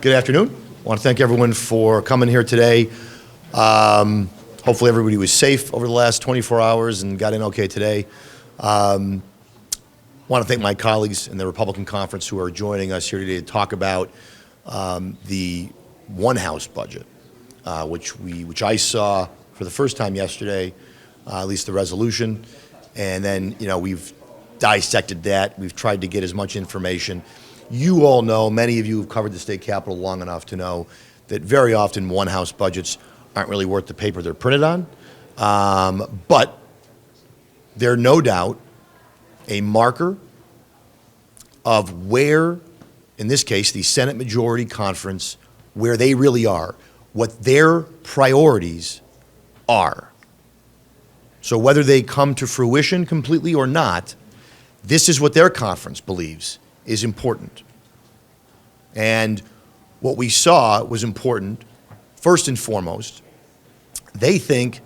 Good afternoon. I want to thank everyone for coming here today. Hopefully everybody was safe over the last 24 hours and got in okay today. I want to thank my colleagues in the Republican conference who are joining us here today to talk about the one House budget, which I saw for the first time yesterday, at least the resolution, and then we've dissected that. We've tried to get as much information. You all know, many of you have covered the state capitol long enough to know that very often one House budgets aren't really worth the paper they're printed on, but they're no doubt a marker of where, in this case, the Senate Majority Conference, where they really are, what their priorities are. So whether they come to fruition completely or not, this is what their conference believes is important. And what we saw was important, first and foremost. They think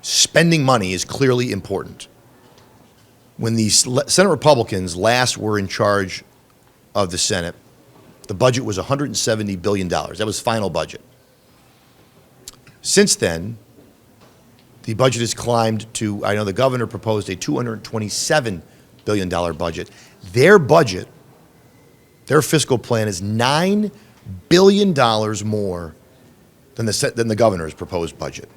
spending money is clearly important. When the Senate Republicans last were in charge of the Senate, the budget was $170 billion. That was final budget. Since then, the budget has climbed to, I know the governor proposed a $227 billion budget. Their budget, their fiscal plan is $9 billion more than the governor's proposed budget,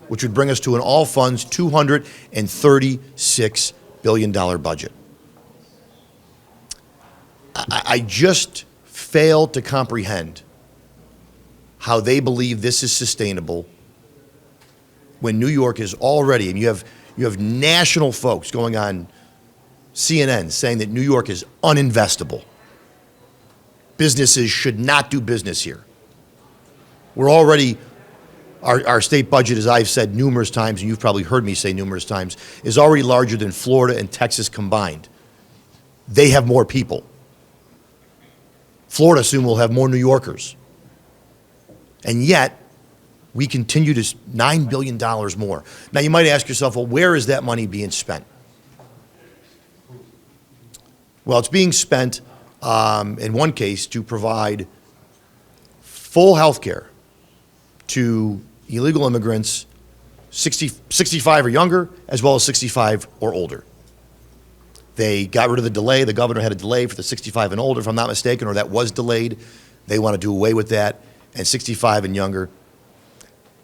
which would bring us to an all-funds $236 billion budget. I just fail to comprehend how they believe this is sustainable when New York is already, and you have national folks going on CNN saying that New York is uninvestable. Businesses should not do business here. We're already, our state budget, as I've said numerous times, and you've probably heard me say numerous times, is already larger than Florida and Texas combined. They have more people. Florida soon will have more New Yorkers. And yet, we continue to $9 billion more. Now, you might ask yourself, well, where is that money being spent? Well, it's being spent, in one case, to provide full health care to illegal immigrants 65 or younger, as well as 65 or older. They got rid of the delay. The governor had a delay for the 65 and older, if I'm not mistaken, or that was delayed. They want to do away with that. And 65 and younger,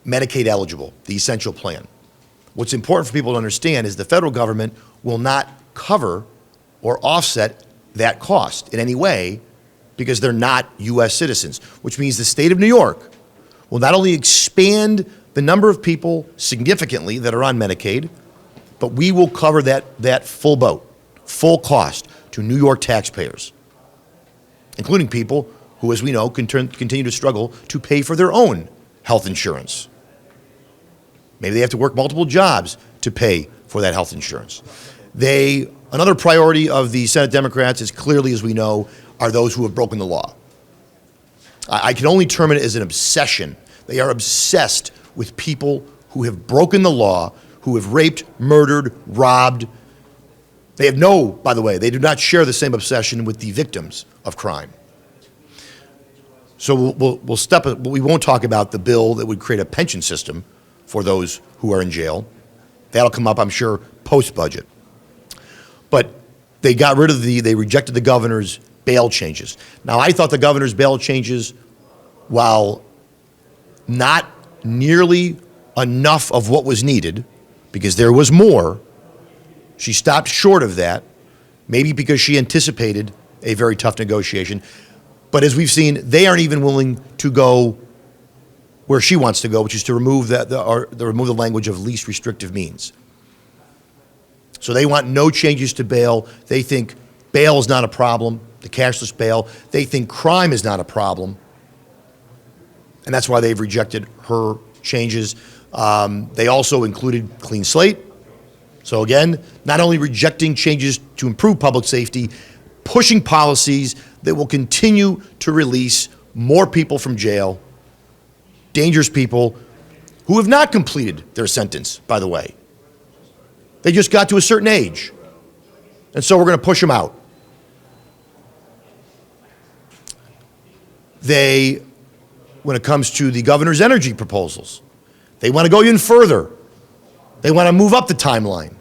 Medicaid eligible, the essential plan. What's important for people to understand is the federal government will not cover or offset that cost in any way because they're not U.S. citizens, which means the state of New York will not only expand the number of people significantly that are on Medicaid, but we will cover that full boat, full cost to New York taxpayers, including people who, as we know, continue to struggle to pay for their own health insurance. Maybe they have to work multiple jobs to pay for that health insurance. Another priority of the Senate Democrats is clearly, as we know, are those who have broken the law. I can only term it as an obsession. They are obsessed with people who have broken the law, who have raped, murdered, robbed. They have by the way, they do not share the same obsession with the victims of crime. So we won't talk about the bill that would create a pension system for those who are in jail. That'll come up, I'm sure, post-budget. But they rejected the governor's bail changes. Now, I thought the governor's bail changes, while not nearly enough of what was needed, because there was more, she stopped short of that, maybe because she anticipated a very tough negotiation. But as we've seen, they aren't even willing to go where she wants to go, which is to remove remove the language of least restrictive means. So they want no changes to bail. They think bail is not a problem, the cashless bail. They think crime is not a problem. And that's why they've rejected her changes. They also included clean slate. So again, not only rejecting changes to improve public safety, pushing policies that will continue to release more people from jail, dangerous people who have not completed their sentence, by the way. They just got to a certain age. And so we're going to push them out. When it comes to the governor's energy proposals, they want to go even further. They want to move up the timeline.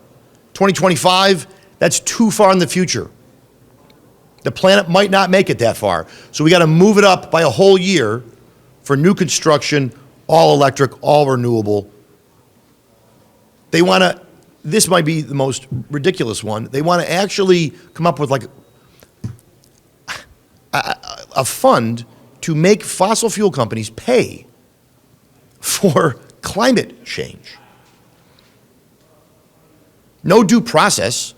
2025, that's too far in the future. The planet might not make it that far. So we got to move it up by a whole year for new construction, all electric, all renewable. They want to, this might be the most ridiculous one, they want to actually come up with like a fund to make fossil fuel companies pay for climate change. No due process,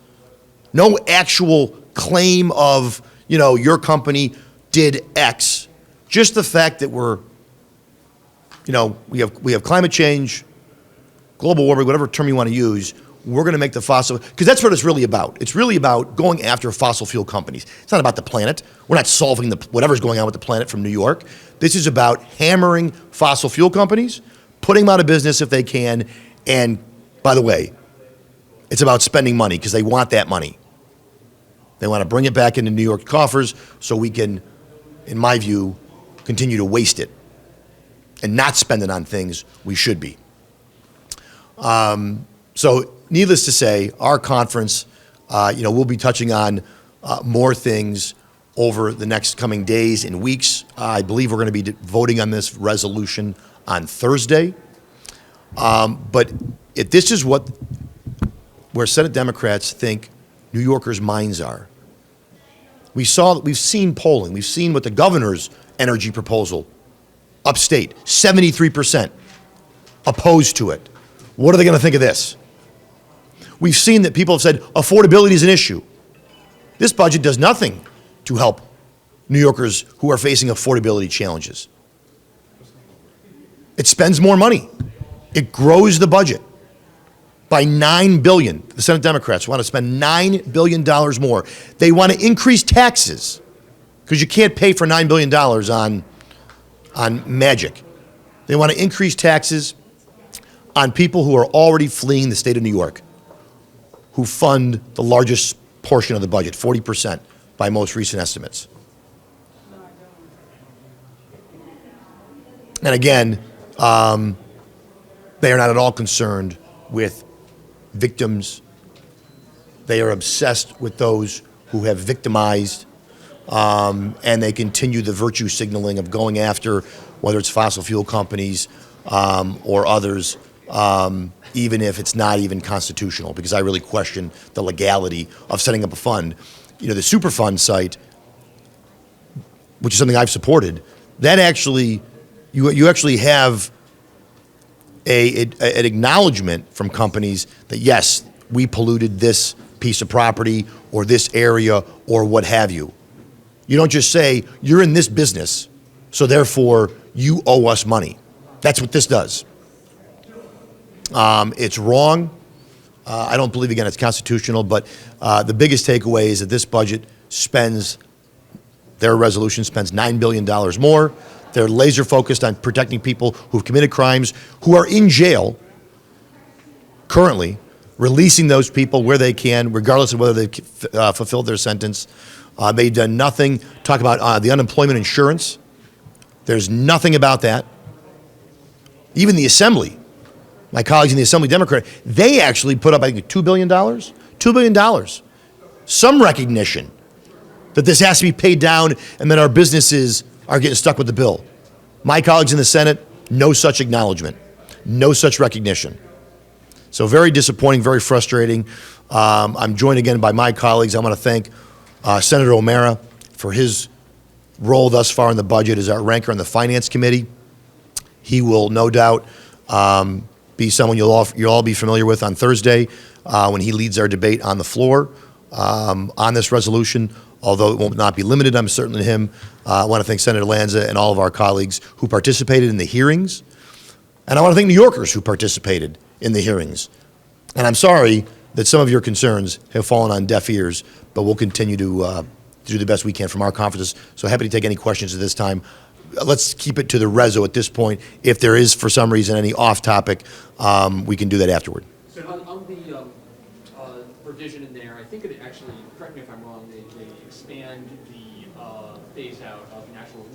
no actual claim of, you know, your company did X. Just the fact that we're, you know, we have climate change, global warming, whatever term you want to use, we're going to make the fossil, because that's what it's really about. It's really about going after fossil fuel companies. It's not about the planet. We're not solving whatever's going on with the planet from New York. This is about hammering fossil fuel companies, putting them out of business if they can, and by the way, it's about spending money because they want that money. They want to bring it back into New York coffers so we can, in my view, continue to waste it and not spend it on things we should be. So needless to say, our conference, we'll be touching on more things over the next coming days and weeks. I believe we're going to be voting on this resolution on Thursday. But if this is where Senate Democrats think New Yorkers' minds are, we've seen polling, we've seen what the governor's energy proposal upstate, 73% opposed to it. What are they going to think of this? We've seen that people have said affordability is an issue. This budget does nothing to help New Yorkers who are facing affordability challenges. It spends more money. It grows the budget by $9 billion. The Senate Democrats want to spend $9 billion more. They want to increase taxes because you can't pay for $9 billion on magic. They want to increase taxes on people who are already fleeing the state of New York, who fund the largest portion of the budget, 40% by most recent estimates. And again, they are not at all concerned with victims. They are obsessed with those who have victimized, and they continue the virtue signaling of going after, whether it's fossil fuel companies or others, even if it's not even constitutional, because I really question the legality of setting up a fund. You know, the Superfund site, which is something I've supported, that actually, you actually have an acknowledgement from companies that, yes, we polluted this piece of property or this area or what have you. You don't just say, you're in this business, so therefore you owe us money. That's what this does. It's wrong. I don't believe, again, it's constitutional, but the biggest takeaway is that this budget their resolution spends $9 billion more. They're laser focused on protecting people who've committed crimes, who are in jail currently, releasing those people where they can, regardless of whether they've fulfilled their sentence. They've done nothing. Talk about the unemployment insurance. There's nothing about that. Even the Assembly, my colleagues in the Assembly Democrat, they actually put up, I think, $2 billion? $2 billion. Some recognition that this has to be paid down and that our businesses are getting stuck with the bill. My colleagues in the Senate, no such acknowledgement, no such recognition. So very disappointing, very frustrating. I'm joined again by my colleagues. I want to thank Senator O'Mara for his role thus far in the budget as our ranker on the Finance Committee. He will no doubt be someone you'll all be familiar with on Thursday when he leads our debate on the floor on this resolution. Although it will not be limited, I'm certain to him. I want to thank Senator Lanza and all of our colleagues who participated in the hearings. And I want to thank New Yorkers who participated in the hearings. And I'm sorry that some of your concerns have fallen on deaf ears, but we'll continue to do the best we can from our conferences. So happy to take any questions at this time. Let's keep it to the reso at this point. If there is, for some reason, any off topic, we can do that afterward. So on the provision in there, I think it actually, correct me if I'm wrong, they expand the phase out of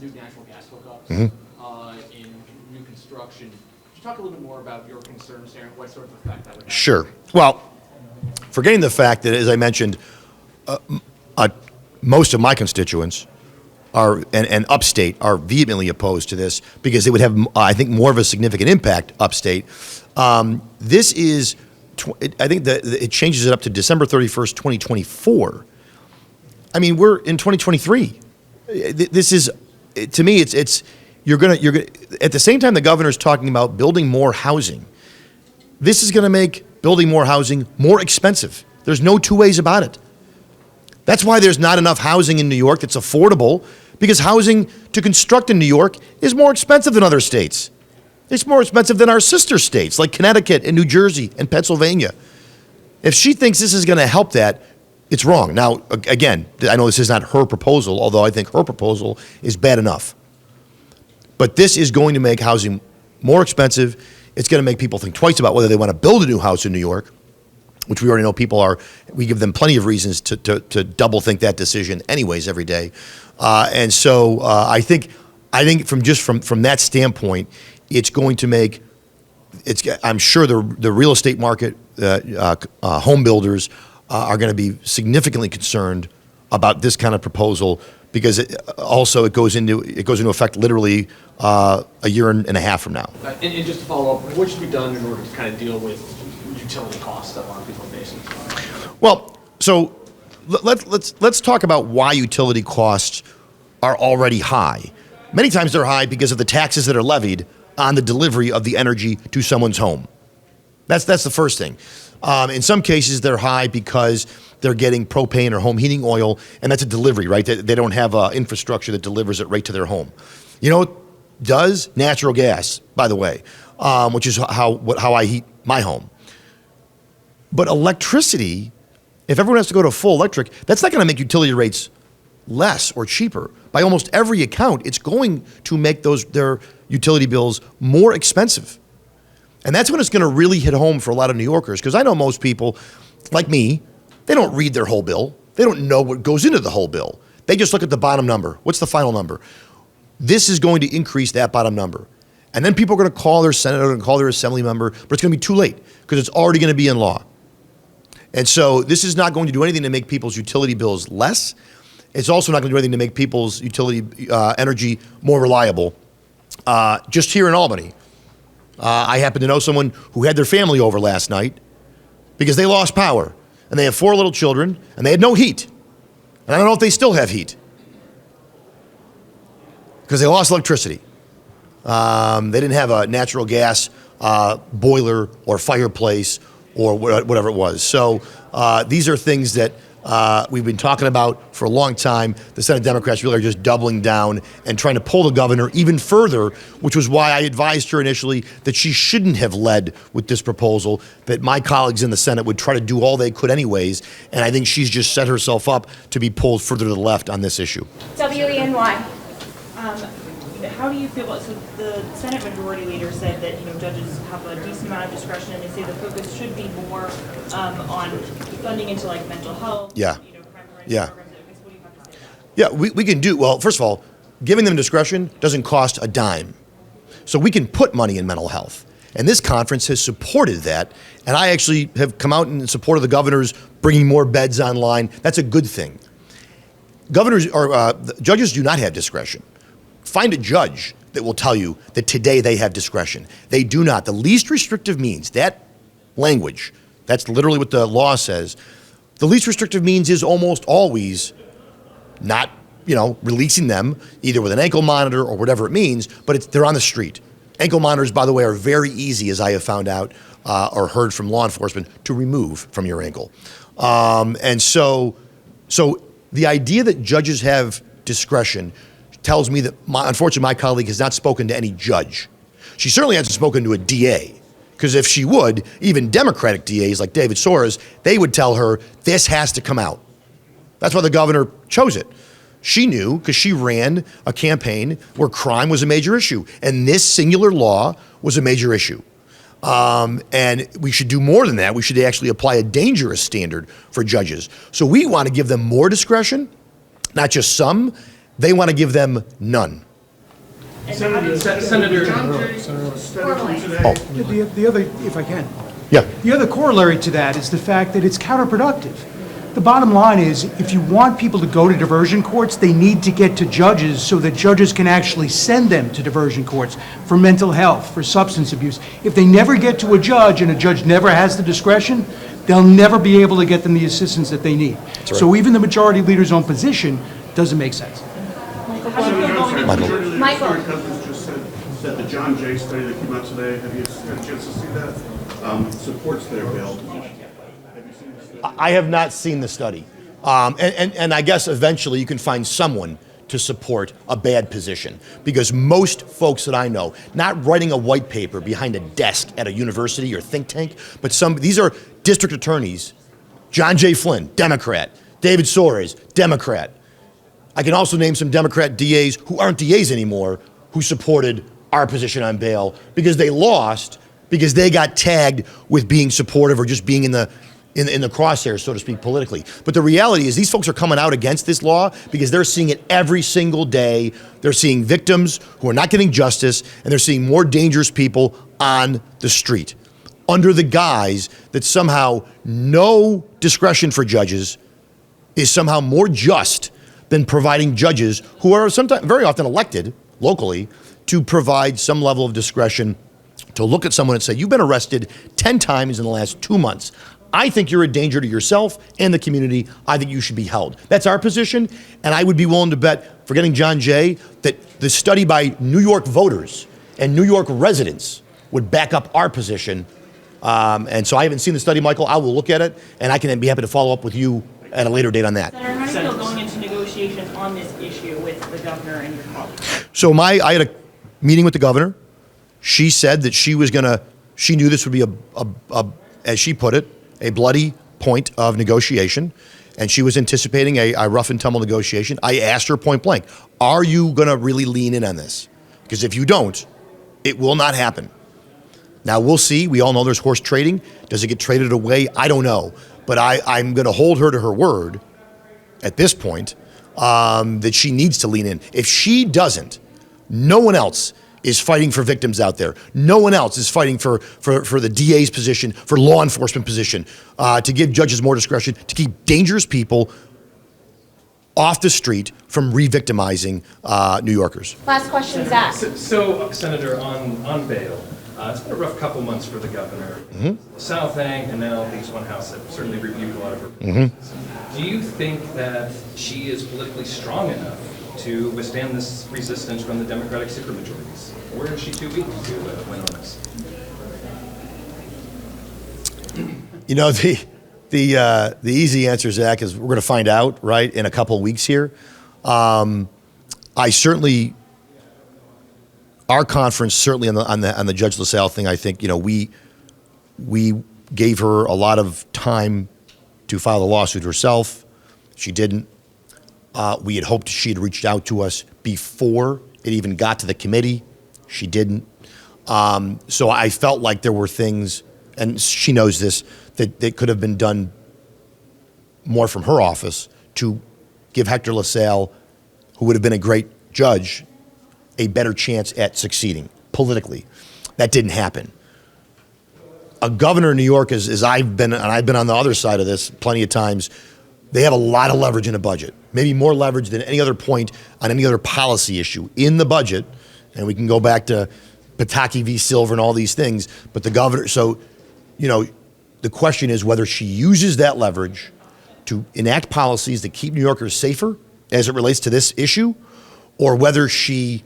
new natural gas hookups in new construction. Could you talk a little bit more about your concerns there and what sort of effect that would have? Sure. Well, forgetting the fact that, as I mentioned, most of my constituents are and upstate are vehemently opposed to this because it would have, I think, more of a significant impact upstate. This is, I think that it changes it up to December 31st, 2024. I mean, we're in 2023. This is, to me, it's you're gonna at the same time the governor's talking about building more housing. This is going to make building more housing more expensive. There's no two ways about it. That's why there's not enough housing in New York that's affordable, because housing to construct in New York is more expensive than other states. It's more expensive than our sister states like Connecticut and New Jersey and Pennsylvania. If she thinks this is going to help that, it's wrong. Now, again, I know this is not her proposal, although I think her proposal is bad enough. But this is going to make housing more expensive. It's going to make people think twice about whether they want to build a new house in New York, which we already know people are. We give them plenty of reasons to double think that decision anyways every day. And so I think from that standpoint, it's going to make, I'm sure the real estate market, home builders are going to be significantly concerned about this kind of proposal, because it goes into effect literally a year and a half from now. And just to follow up, what should be done in order to kind of deal with utility costs that a lot of people are facing? Well, so let's talk about why utility costs are already high. Many times they're high because of the taxes that are levied on the delivery of the energy to someone's home. That's the first thing. In some cases, they're high because they're getting propane or home heating oil, and that's a delivery, right? They don't have infrastructure that delivers it right to their home. You know, does natural gas, by the way, which is how I heat my home. But electricity, if everyone has to go to full electric, that's not going to make utility rates less or cheaper. By almost every account, it's going to make their utility bills more expensive. And that's when it's going to really hit home for a lot of New Yorkers, because I know most people, like me, they don't read their whole bill. They don't know what goes into the whole bill. They just look at the bottom number. What's the final number? This is going to increase that bottom number. And then people are going to call their senator and call their assembly member, but it's going to be too late because it's already going to be in law. And so this is not going to do anything to make people's utility bills less. It's also not going to do anything to make people's utility energy more reliable. Just here in Albany, I happen to know someone who had their family over last night because they lost power. And they have 4 little children, and they had no heat. And I don't know if they still have heat because they lost electricity. They didn't have a natural gas boiler or fireplace or whatever it was. So these are things that we've been talking about for a long time. The Senate Democrats really are just doubling down and trying to pull the governor even further, which was why I advised her initially that she shouldn't have led with this proposal, that my colleagues in the Senate would try to do all they could anyways, and I think she's just set herself up to be pulled further to the left on this issue. WENY. How do you feel about, so the Senate Majority Leader said that, judges have a decent amount of discretion, and they say the focus should be more on funding into like mental health, Yeah. crime prevention Yeah. programs. What do you have to say about that? Yeah, we can do, well, first of all, giving them discretion doesn't cost a dime. So we can put money in mental health. And this conference has supported that. And I actually have come out in support of the governors bringing more beds online. That's a good thing. Judges do not have discretion. Find a judge that will tell you that today they have discretion. They do not. The least restrictive means, that language, that's literally what the law says. The least restrictive means is almost always not, releasing them either with an ankle monitor or whatever it means, but they're on the street. Ankle monitors, by the way, are very easy, as I have found out or heard from law enforcement, to remove from your ankle. And so the idea that judges have discretion tells me that, unfortunately, my colleague has not spoken to any judge. She certainly hasn't spoken to a DA, because if she would, even Democratic DAs like David Soares, they would tell her this has to come out. That's why the governor chose it. She knew, because she ran a campaign where crime was a major issue, and this singular law was a major issue. And we should do more than that. We should actually apply a dangerous standard for judges. So we want to give them more discretion. Not just some, they want to give them none. Senator. The other, if I can, Yeah. the other corollary to that is the fact that it's counterproductive. The bottom line is, if you want people to go to diversion courts, they need to get to judges so that judges can actually send them to diversion courts for mental health, for substance abuse. If they never get to a judge and a judge never has the discretion, they'll never be able to get them the assistance that they need. right. So even the majority leader's own position doesn't make sense. Michael. Cousins just said that the John Jay study that came out today, have you had a chance to see that? Supports their bail position. Have you seen the study? I have not seen the study. And I guess eventually you can find someone to support a bad position, because most folks that I know, not writing a white paper behind a desk at a university or think tank, but these are district attorneys. John J. Flynn, Democrat. David Soares, Democrat. I can also name some Democrat DAs who aren't DAs anymore who supported our position on bail because they lost, because they got tagged with being supportive or just being in the crosshairs, so to speak, politically. But the reality is these folks are coming out against this law because they're seeing it every single day. They're seeing victims who are not getting justice, and they're seeing more dangerous people on the street under the guise that somehow no discretion for judges is somehow more just than providing judges who are sometimes, very often elected locally, to provide some level of discretion to look at someone and say, you've been arrested 10 times in the last 2 months. I think you're a danger to yourself and the community. I think you should be held. That's our position, and I would be willing to bet, forgetting John Jay, that the study by New York voters and New York residents would back up our position. And so I haven't seen the study, Michael. I will look at it, and I can be happy to follow up with you at a later date on that. Senator, how do you feel going into negotiations on this issue with the governor and your colleagues? So I had a meeting with the governor. She said that she knew this would be as she put it, a bloody point of negotiation, and she was anticipating a rough and tumble negotiation. I asked her point blank, are you going to really lean in on this? Because if you don't, it will not happen. Now, we'll see. We all know there's horse trading. Does it get traded away? I don't know. But I'm going to hold her to her word at this point that she needs to lean in. If she doesn't, no one else is fighting for victims out there. No one else is fighting for the DA's position, for law enforcement position, to give judges more discretion, to keep dangerous people off the street from re-victimizing New Yorkers. Last question, Zach. So, Senator, on bail, it's been a rough couple months for the governor. South Ang and now East One House have certainly reviewed a lot of her proposals. Do you think that she is politically strong enough to withstand this resistance from the Democratic supermajorities? Or is she too weak to win on this? You know, the easy answer, Zach, is we're going to find out, right, in a couple of weeks here. Our conference, certainly on the Judge LaSalle thing, I think, you know, we gave her a lot of time to file a lawsuit herself. She didn't. We had hoped she had reached out to us before it even got to the committee. She didn't. So I felt like there were things, and she knows this, that could have been done more from her office to give Hector LaSalle, who would have been a great judge, a better chance at succeeding politically. That didn't happen. A governor in New York, as I've been on the other side of this plenty of times, they have a lot of leverage in a budget, maybe more leverage than any other point on any other policy issue in the budget. And we can go back to Pataki v. Silver and all these things. But the governor, so, you know, the question is whether she uses that leverage to enact policies that keep New Yorkers safer as it relates to this issue, or whether she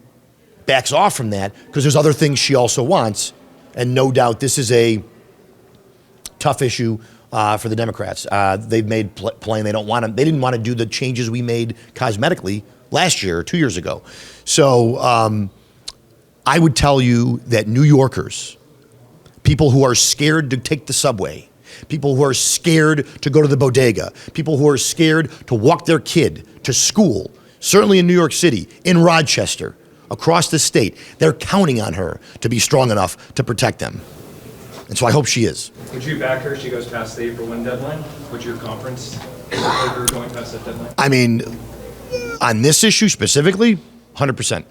backs off from that because there's other things she also wants. And no doubt this is a tough issue for the Democrats. They've made plain they didn't want to do the changes we made cosmetically last year or 2 years ago. So I would tell you that New Yorkers, people who are scared to take the subway, people who are scared to go to the bodega, people who are scared to walk their kid to school, certainly in New York City, in Rochester, across the state, they're counting on her to be strong enough to protect them. And so I hope she is. Would you back her if she goes past the April 1 deadline? Would your conference support her going past that deadline? I mean, On this issue specifically, 100%.